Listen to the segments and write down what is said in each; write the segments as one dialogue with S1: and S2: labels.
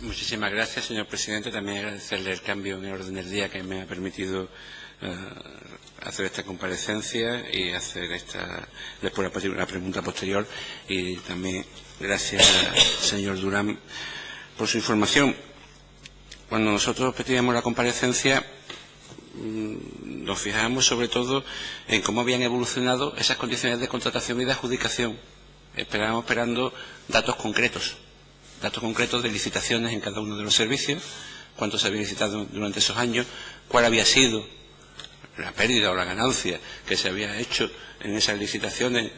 S1: Muchísimas gracias, señor presidente. También agradecerle el cambio en el orden del día que me ha permitido hacer esta comparecencia y hacer después una pregunta posterior. Y también gracias, señor Durán, por su información. Cuando nosotros pedíamos la comparecencia, nos fijábamos sobre todo en cómo habían evolucionado esas condiciones de contratación y de adjudicación. Estábamos esperando datos concretos de licitaciones en cada uno de los servicios, cuánto se había licitado durante esos años, cuál había sido la pérdida o la ganancia que se había hecho en esas licitaciones,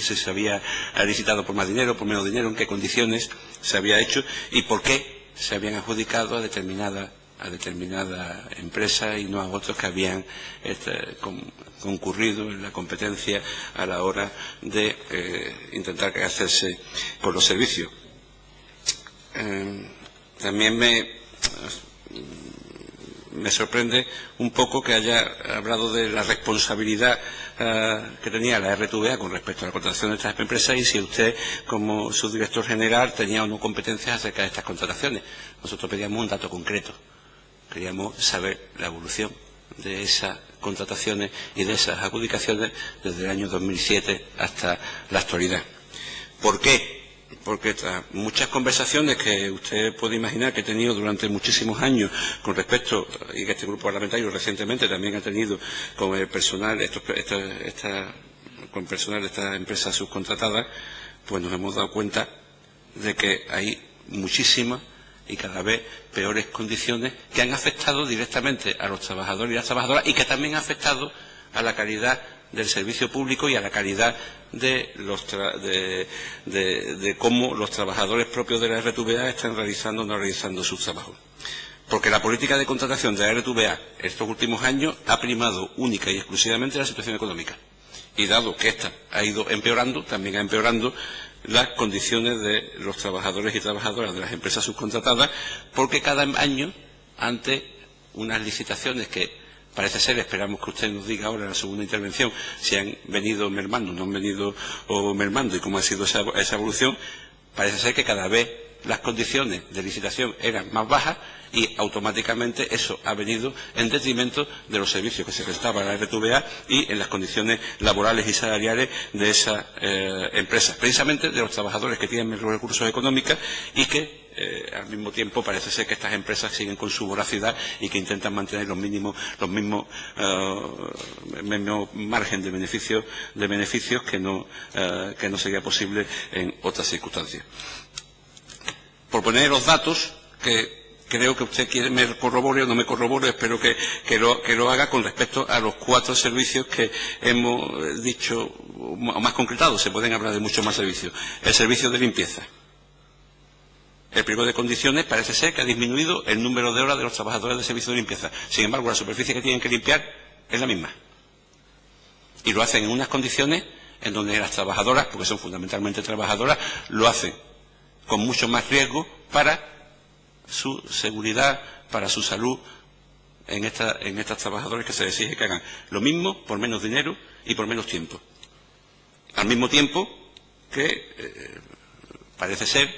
S1: si se había licitado por más dinero, por menos dinero, en qué condiciones se había hecho y por qué se habían adjudicado a determinada empresa y no a otros que habían concurrido en la competencia a la hora de intentar hacerse con los servicios. También me sorprende un poco que haya hablado de la responsabilidad que tenía la RTVA con respecto a la contratación de estas empresas y si usted, como subdirector general, tenía o no competencias acerca de estas contrataciones. Nosotros pedíamos un dato concreto. Queríamos saber la evolución de esas contrataciones y de esas adjudicaciones desde el año 2007 hasta la actualidad. ¿Por qué? Porque tras muchas conversaciones que usted puede imaginar que he tenido durante muchísimos años con respecto, y que este grupo parlamentario recientemente también ha tenido con el personal, con personal de estas empresas subcontratadas, pues nos hemos dado cuenta de que hay muchísimas y cada vez peores condiciones que han afectado directamente a los trabajadores y las trabajadoras y que también han afectado a la calidad del servicio público y a la calidad de cómo los trabajadores propios de la RTVA están realizando o no realizando sus trabajos. Porque la política de contratación de la RTVA estos últimos años ha primado única y exclusivamente la situación económica. Y dado que esta ha ido empeorando, también ha empeorando las condiciones de los trabajadores y trabajadoras de las empresas subcontratadas, porque cada año, ante unas licitaciones que parece ser, esperamos que usted nos diga ahora en la segunda intervención, si han venido mermando, no han venido mermando y cómo ha sido esa evolución, parece ser que cada vez las condiciones de licitación eran más bajas y automáticamente eso ha venido en detrimento de los servicios que se prestaban a la RTVA y en las condiciones laborales y salariales de esas empresas, precisamente de los trabajadores que tienen menos recursos económicos y que al mismo tiempo parece ser que estas empresas siguen con su voracidad y que intentan mantener los mismos margen de beneficios que no sería posible en otras circunstancias. Por poner los datos que creo que usted quiere me corrobore o no me corrobore, espero que lo haga con respecto a los 4 servicios que hemos dicho, o más concretado, se pueden hablar de muchos más servicios. El servicio de limpieza. El pliego de condiciones parece ser que ha disminuido el número de horas de los trabajadores del servicio de limpieza. Sin embargo, la superficie que tienen que limpiar es la misma. Y lo hacen en unas condiciones en donde las trabajadoras, porque son fundamentalmente trabajadoras, lo hacen con mucho más riesgo para su seguridad, para su salud en estas trabajadoras que se les exige que hagan lo mismo por menos dinero y por menos tiempo. Al mismo tiempo que parece ser,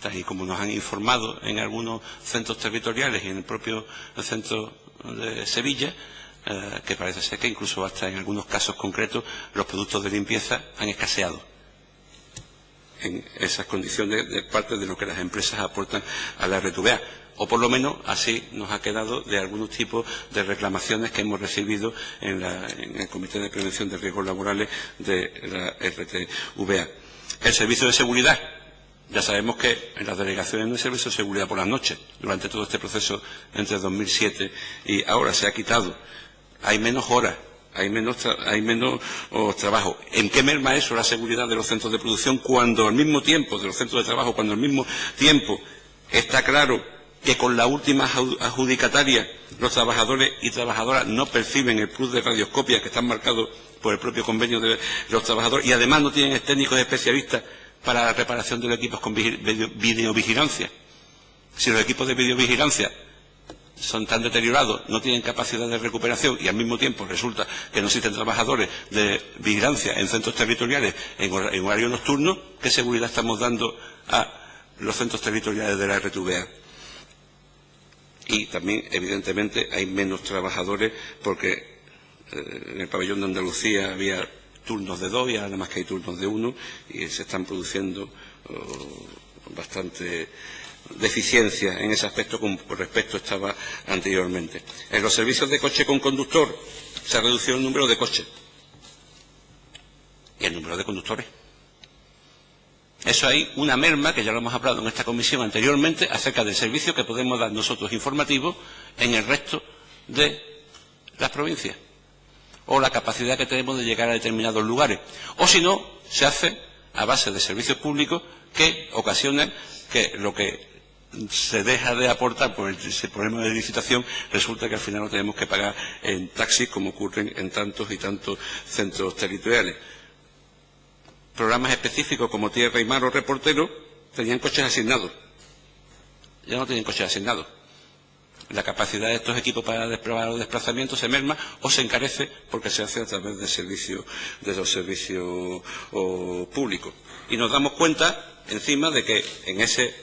S1: tal y como nos han informado en algunos centros territoriales y en el propio centro de Sevilla, que parece ser que incluso hasta en algunos casos concretos los productos de limpieza han escaseado en esas condiciones de parte de lo que las empresas aportan a la RTVA, o por lo menos así nos ha quedado de algunos tipos de reclamaciones que hemos recibido en el Comité de Prevención de Riesgos Laborales de la RTVA. El servicio de seguridad. Ya sabemos que en las delegaciones no hay servicio de seguridad por las noches. Durante todo este proceso entre 2007 y ahora se ha quitado. Hay menos horas. Hay menos trabajo. ¿En qué merma eso la seguridad de los centros de producción cuando al mismo tiempo, de los centros de trabajo, cuando al mismo tiempo está claro que con la última adjudicataria los trabajadores y trabajadoras no perciben el plus de radioscopia que están marcados por el propio convenio de los trabajadores y además no tienen técnicos especialistas para la reparación de los equipos con videovigilancia? Si los equipos de videovigilancia son tan deteriorados, no tienen capacidad de recuperación y al mismo tiempo resulta que no existen trabajadores de vigilancia en centros territoriales en horario nocturno, ¿qué seguridad estamos dando a los centros territoriales de la RTVA. Y también, evidentemente, hay menos trabajadores porque en el pabellón de Andalucía había turnos de 2 y ahora más que hay turnos de 1 y se están produciendo bastante deficiencia en ese aspecto con respecto estaba anteriormente. En los servicios de coche con conductor se ha reducido el número de coches y el número de conductores. Eso hay una merma, que ya lo hemos hablado en esta comisión anteriormente, acerca del servicio que podemos dar nosotros informativo en el resto de las provincias, o la capacidad que tenemos de llegar a determinados lugares. O si no, se hace a base de servicios públicos que ocasionan que lo que se deja de aportar por ese problema de licitación resulta que al final lo tenemos que pagar en taxis, como ocurren en tantos y tantos centros territoriales. Programas específicos como Tierra y Mar o Reportero tenían coches asignados. Ya no tienen coches asignados. La capacidad de estos equipos para los desplazamientos se merma o se encarece porque se hace a través de los servicios públicos. Y nos damos cuenta, encima, de que en ese,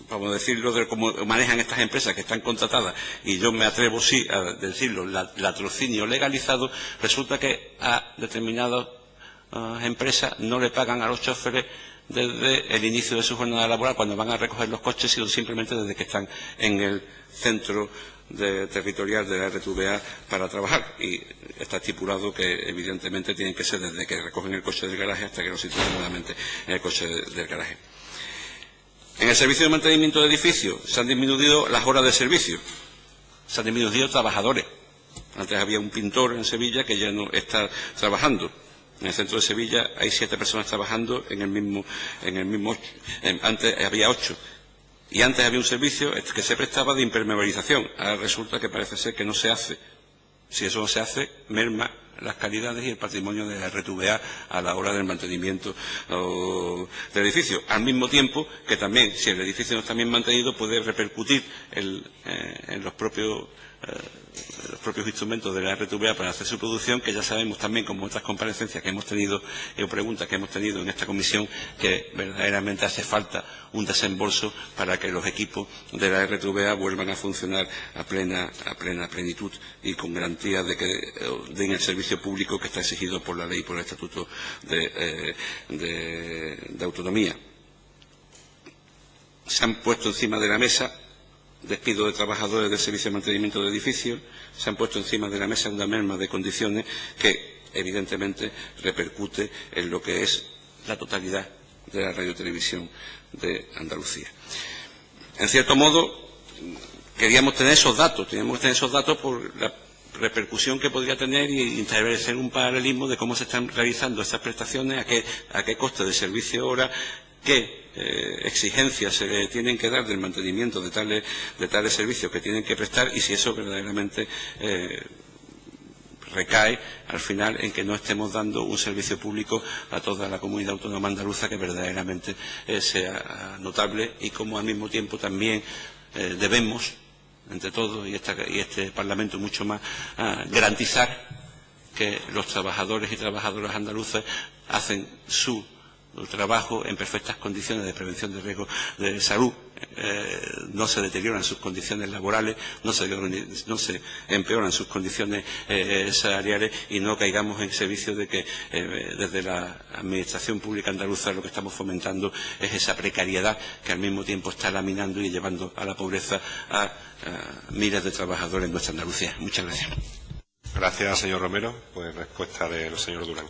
S1: vamos a decirlo, de cómo manejan estas empresas que están contratadas, y yo me atrevo sí a decirlo, latrocinio legalizado, resulta que a determinadas empresas no le pagan a los choferes desde el inicio de su jornada laboral cuando van a recoger los coches, sino simplemente desde que están en el centro territorial de la RTVA para trabajar. Y está estipulado que evidentemente tienen que ser desde que recogen el coche del garaje hasta que lo sitúan nuevamente en el coche del garaje. En el servicio de mantenimiento de edificios se han disminuido las horas de servicio, se han disminuido trabajadores. Antes había un pintor en Sevilla que ya no está trabajando. En el centro de Sevilla hay 7 personas trabajando antes había 8. Y antes había un servicio que se prestaba de impermeabilización. Ahora resulta que parece ser que no se hace. Si eso no se hace, merma las calidades y el patrimonio de la RTVA a la hora del mantenimiento del edificio. Al mismo tiempo que también, si el edificio no está bien mantenido, puede repercutir en los propios instrumentos de la RTVA para hacer su producción, que ya sabemos también, como otras comparecencias que hemos tenido o preguntas que hemos tenido en esta comisión, que verdaderamente hace falta un desembolso para que los equipos de la RTVA vuelvan a funcionar a plena plenitud y con garantía de que den el servicio público que está exigido por la ley y por el Estatuto de Autonomía. Se han puesto encima de la mesa despido de trabajadores del servicio de mantenimiento de edificios, se han puesto encima de la mesa una merma de condiciones que evidentemente repercute en lo que es la totalidad de la radiotelevisión de Andalucía. En cierto modo, queríamos tener esos datos, por la repercusión que podría tener y establecer un paralelismo de cómo se están realizando estas prestaciones, a qué coste de servicio hora, qué exigencias se le tienen que dar del mantenimiento de tales servicios que tienen que prestar y si eso verdaderamente recae al final en que no estemos dando un servicio público a toda la comunidad autónoma andaluza que verdaderamente sea notable y como al mismo tiempo también debemos, entre todos y este Parlamento mucho más, garantizar que los trabajadores y trabajadoras andaluces hacen su trabajo en perfectas condiciones de prevención de riesgos de salud, no se deterioran sus condiciones laborales, no se empeoran sus condiciones salariales y no caigamos en servicio de que desde la Administración Pública Andaluza lo que estamos fomentando es esa precariedad que al mismo tiempo está laminando y llevando a la pobreza a miles de trabajadores en nuestra Andalucía. Muchas gracias.
S2: Gracias, señor Romero. Pues respuesta del señor Durán.